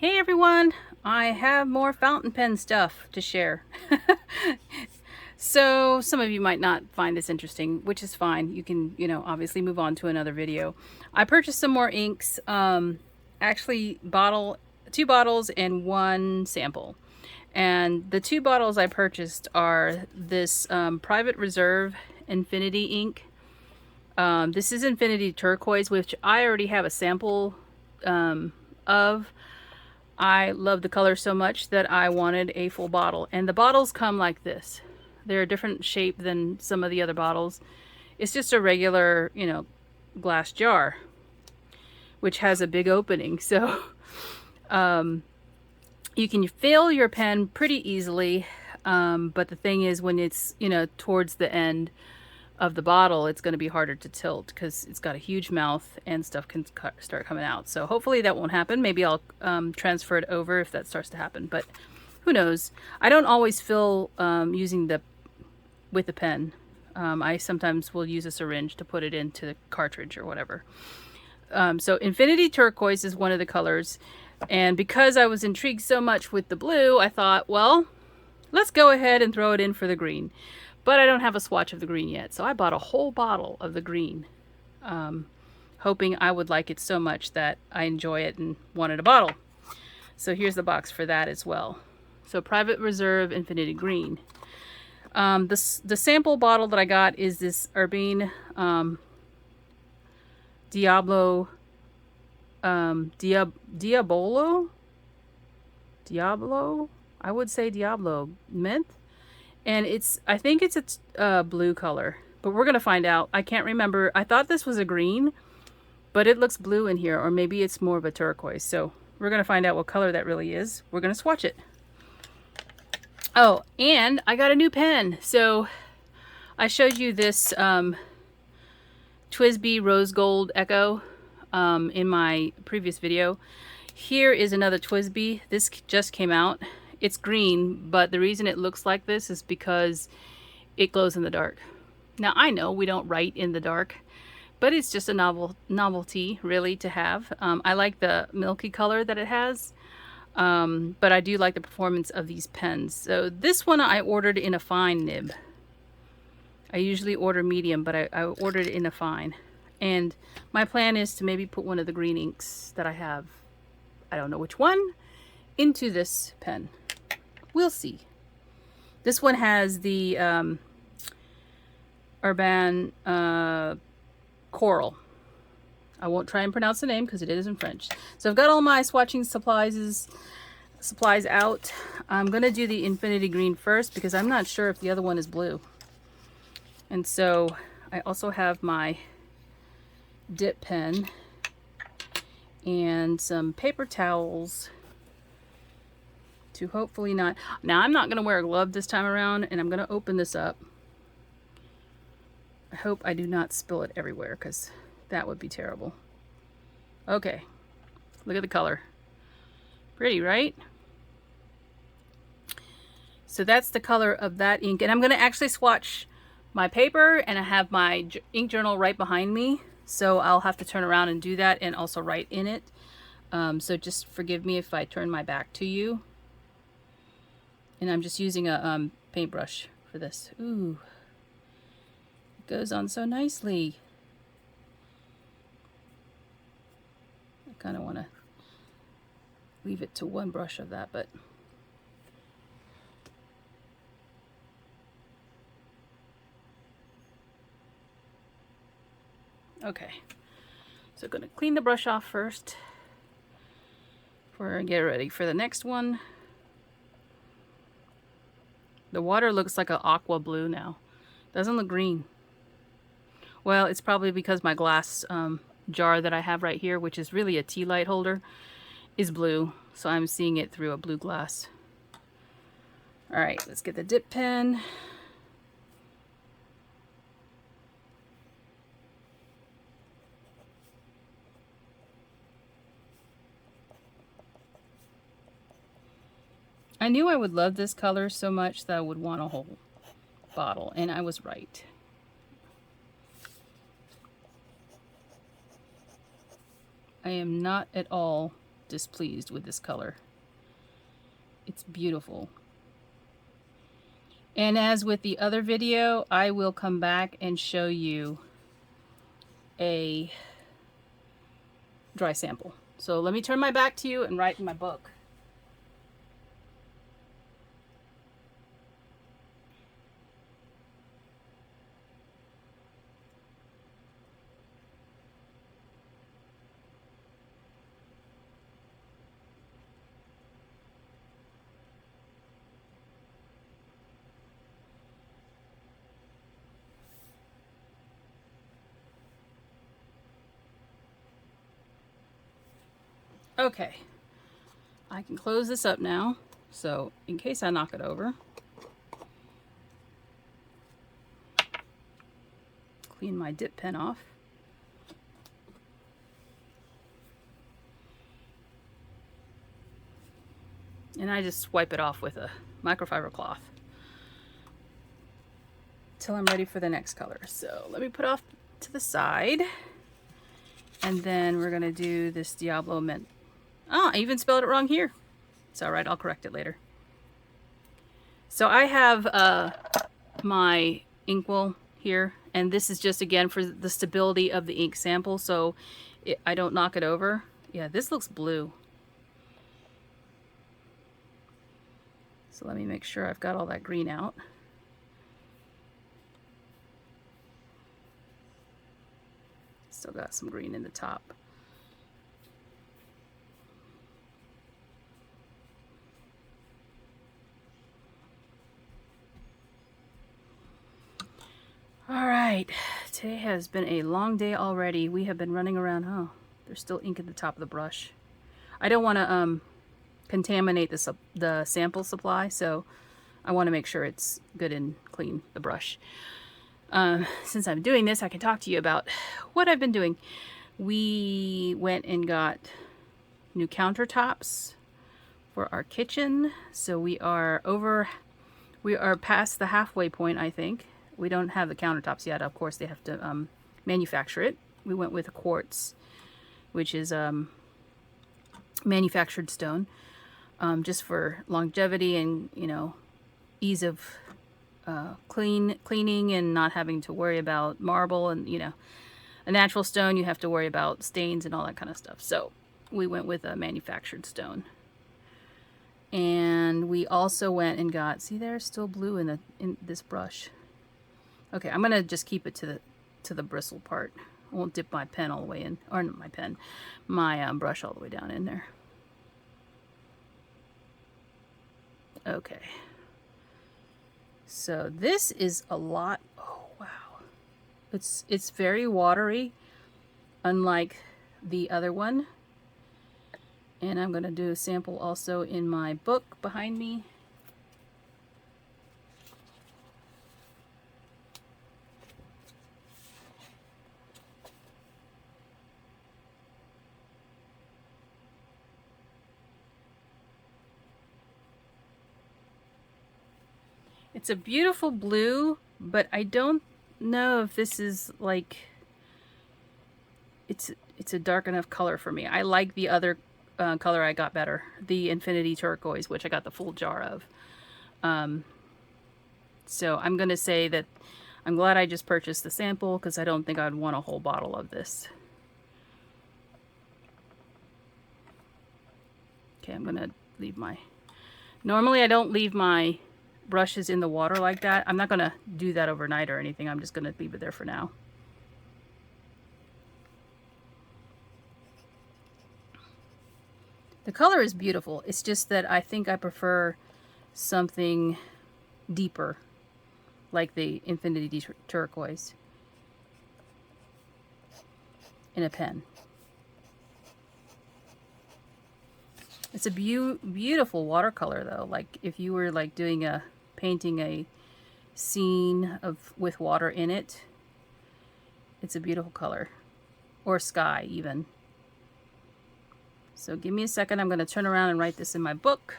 Hey everyone, I have more fountain pen stuff to share. So some of you might not find this interesting, which is fine. You can, obviously move on to another video. I purchased some more inks, actually two bottles and one sample. And the two bottles I purchased are this Private Reserve Infinity ink. This is Infinity Turquoise, which I already have a sample of. I love the color so much that I wanted a full bottle. And the bottles come like this. They're a different shape than some of the other bottles. It's just a regular, glass jar, which has a big opening. So you can fill your pen pretty easily. But the thing is, when it's, towards the end of the bottle, it's going to be harder to tilt because it's got a huge mouth and stuff can start coming out. So hopefully that won't happen. Maybe I'll transfer it over if that starts to happen, but who knows. I don't always fill using with the pen. I sometimes will use a syringe to put it into the cartridge or whatever. So Infinity Turquoise is one of the colors, and because I was intrigued so much with the blue, I thought, well, let's go ahead and throw it in for the green. But I don't have a swatch of the green yet, so I bought a whole bottle of the green, hoping I would like it so much that I enjoy it and wanted a bottle. So here's the box for that as well. So Private Reserve Infinity Green. The sample bottle that I got is this Urbane Diablo I would say Diablo Mint. And I think it's a blue color, but we're going to find out. I can't remember. I thought this was a green, but it looks blue in here, or maybe it's more of a turquoise. So we're going to find out what color that really is. We're going to swatch it. Oh, and I got a new pen. So I showed you this TWSBI Rose Gold Echo in my previous video. Here is another TWSBI. This just came out. It's green, but the reason it looks like this is because it glows in the dark. Now, I know we don't write in the dark, but it's just a novelty, really, to have. I like the milky color that it has, but I do like the performance of these pens. So this one I ordered in a fine nib. I usually order medium, but I ordered it in a fine. And my plan is to maybe put one of the green inks that I have, I don't know which one, into this pen. We'll see. This one has the Urbane Coral. I won't try and pronounce the name because it is in French. So I've got all my swatching supplies out. I'm going to do the Infinity Green first because I'm not sure if the other one is blue. And so I also have my dip pen and some paper towels to hopefully not... Now, I'm not going to wear a glove this time around, and I'm going to open this up. I hope I do not spill it everywhere, because that would be terrible. Okay. Look at the color. Pretty, right? So that's the color of that ink. And I'm going to actually swatch my paper, and I have my ink journal right behind me. So I'll have to turn around and do that and also write in it. So just forgive me if I turn my back to you. And I'm just using a paintbrush for this. Ooh, it goes on so nicely. I kind of want to leave it to one brush of that, but okay. So I'm going to clean the brush off first before I get ready for the next one. The water looks like an aqua blue now. Doesn't look green. Well, it's probably because my glass jar that I have right here, which is really a tea light holder, is blue. So I'm seeing it through a blue glass. All right, let's get the dip pen. I knew I would love this color so much that I would want a whole bottle, and I was right. I am not at all displeased with this color. It's beautiful. And as with the other video, I will come back and show you a dry sample. So let me turn my back to you and write in my book. Okay, I can close this up now. So in case I knock it over, clean my dip pen off. And I just wipe it off with a microfiber cloth till I'm ready for the next color. So let me put off to the side. And then we're gonna do this Diablo Mint. Oh, I even spelled it wrong here. It's all right, I'll correct it later. So I have my inkwell here, and this is just again for the stability of the ink sample, so I don't knock it over. Yeah, this looks blue. So let me make sure I've got all that green out. Still got some green in the top. All right, today has been a long day already. We have been running around. Oh, there's still ink at the top of the brush. I don't want to contaminate the sample supply, so I want to make sure it's good and clean, the brush. Since I'm doing this, I can talk to you about what I've been doing. We went and got new countertops for our kitchen, so we are past the halfway point, I think. We don't have the countertops yet. Of course, they have to manufacture it. We went with a quartz, which is manufactured stone, just for longevity and, you know, ease of cleaning and not having to worry about marble. And, you know, a natural stone, you have to worry about stains and all that kind of stuff. So we went with a manufactured stone. And we also went and got, see, there's still blue in this brush. Okay, I'm gonna just keep it to the bristle part. I won't dip my pen all the way in, or not my pen, my brush all the way down in there. Okay. So this is a lot. Oh wow, it's very watery, unlike the other one. And I'm gonna do a sample also in my book behind me. It's a beautiful blue, but I don't know if this is like, it's a dark enough color for me. I like the other color I got better, the Infinity Turquoise, which I got the full jar of. So I'm gonna say that I'm glad I just purchased the sample, because I don't think I'd want a whole bottle of this. Okay, I'm gonna leave my, normally I don't leave my brushes in the water like that. I'm not gonna do that overnight or anything. I'm just gonna leave it there for now. The color is beautiful. It's just that I think I prefer something deeper, like the Infinity Turquoise, in a pen. It's a beautiful watercolor though. Like if you were like painting a scene with water in it, it's a beautiful color. Or sky even. So give me a second. I'm going to turn around and write this in my book.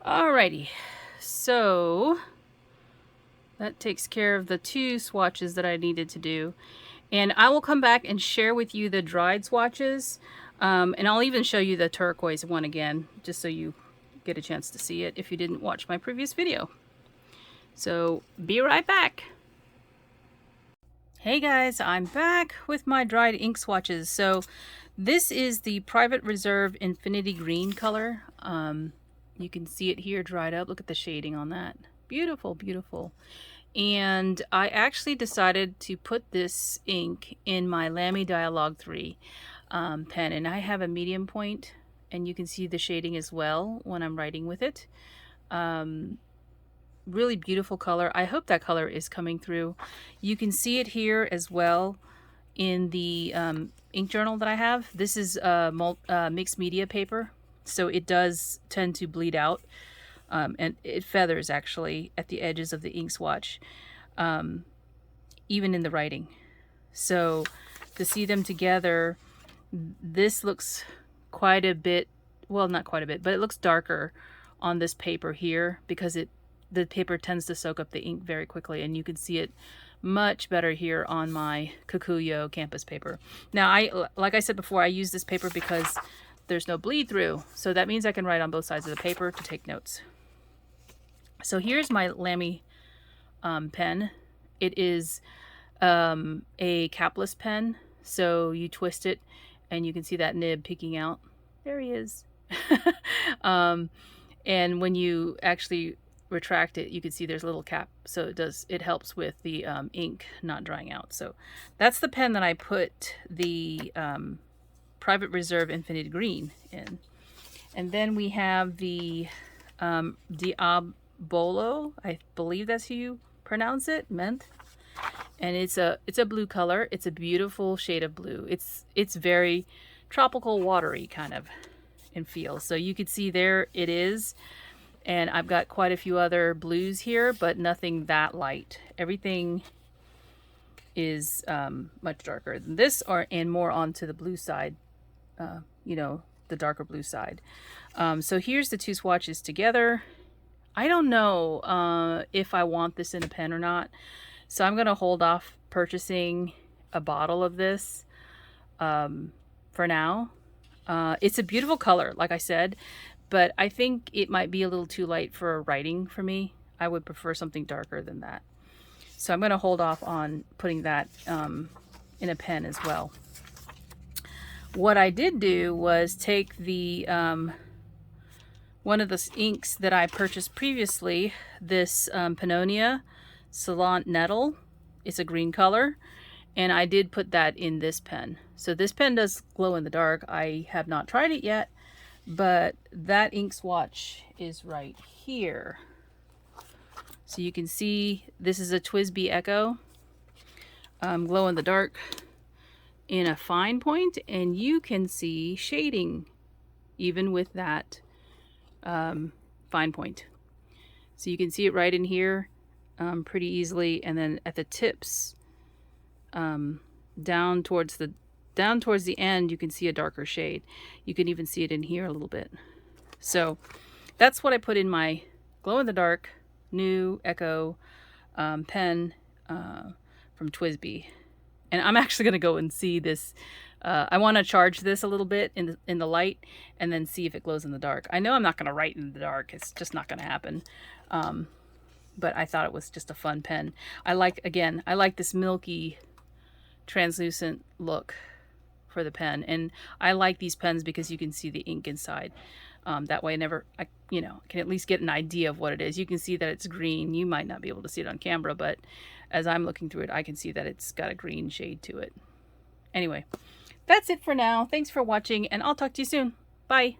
Alrighty, so that takes care of the 2 swatches that I needed to do. And I will come back and share with you the dried swatches. And I'll even show you the turquoise one again, just so you get a chance to see it if you didn't watch my previous video. So be right back. Hey guys, I'm back with my dried ink swatches. So this is the Private Reserve Infinity Green color. You can see it here dried up. Look at the shading on that. Beautiful, beautiful. And I actually decided to put this ink in my Lamy Dialogue 3 pen. And I have a medium point, and you can see the shading as well when I'm writing with it. Really beautiful color. I hope that color is coming through. You can see it here as well in the ink journal that I have. This is mixed media paper, so it does tend to bleed out, and it feathers actually at the edges of the ink swatch, even in the writing. So to see them together, this looks quite a bit, well, not quite a bit, but it looks darker on this paper here because the paper tends to soak up the ink very quickly, and you can see it much better here on my Kikuyo campus paper. Now, like I said before, I use this paper because there's no bleed through, so that means I can write on both sides of the paper to take notes. So here's my Lamy pen. It is a capless pen, so you twist it and you can see that nib peeking out. There he is. And when you actually retract it, you can see there's a little cap, so it helps with the ink not drying out. So that's the pen that I put the Private Reserve Infinity Green in. And then we have the Diablo, I believe that's how you pronounce it, Mint. And it's a blue color. It's a beautiful shade of blue. It's very tropical, watery kind of in feel. So you can see there it is. And I've got quite a few other blues here, but nothing that light. Everything is much darker than this, and more onto the blue side, you know, the darker blue side. So here's the 2 swatches together. I don't know if I want this in a pen or not, so I'm going to hold off purchasing a bottle of this for now. It's a beautiful color, like I said, but I think it might be a little too light for writing for me. I would prefer something darker than that. So I'm going to hold off on putting that in a pen as well. What I did do was take the one of the inks that I purchased previously, this Pannonia Salant Nettle. It's a green color, and I did put that in this pen. So this pen does glow in the dark. I have not tried it yet, but that ink swatch is right here. So you can see this is a TWSBI Echo glow in the dark in a fine point, and you can see shading even with that fine point. So you can see it right in here pretty easily, and then at the tips down towards the end, you can see a darker shade. You can even see it in here a little bit. So that's what I put in my glow-in-the-dark new Echo pen from TWSBI. And I'm actually going to go and see this. I want to charge this a little bit in the light and then see if it glows in the dark. I know I'm not going to write in the dark. It's just not going to happen. But I thought it was just a fun pen. I like this milky, translucent look for the pen, and I like these pens because you can see the ink inside. That way I can at least get an idea of what it is. You can see that it's green. You might not be able to see it on camera, but as I'm looking through it, I can see that it's got a green shade to it. Anyway, that's it for now. Thanks for watching, and I'll talk to you soon. Bye.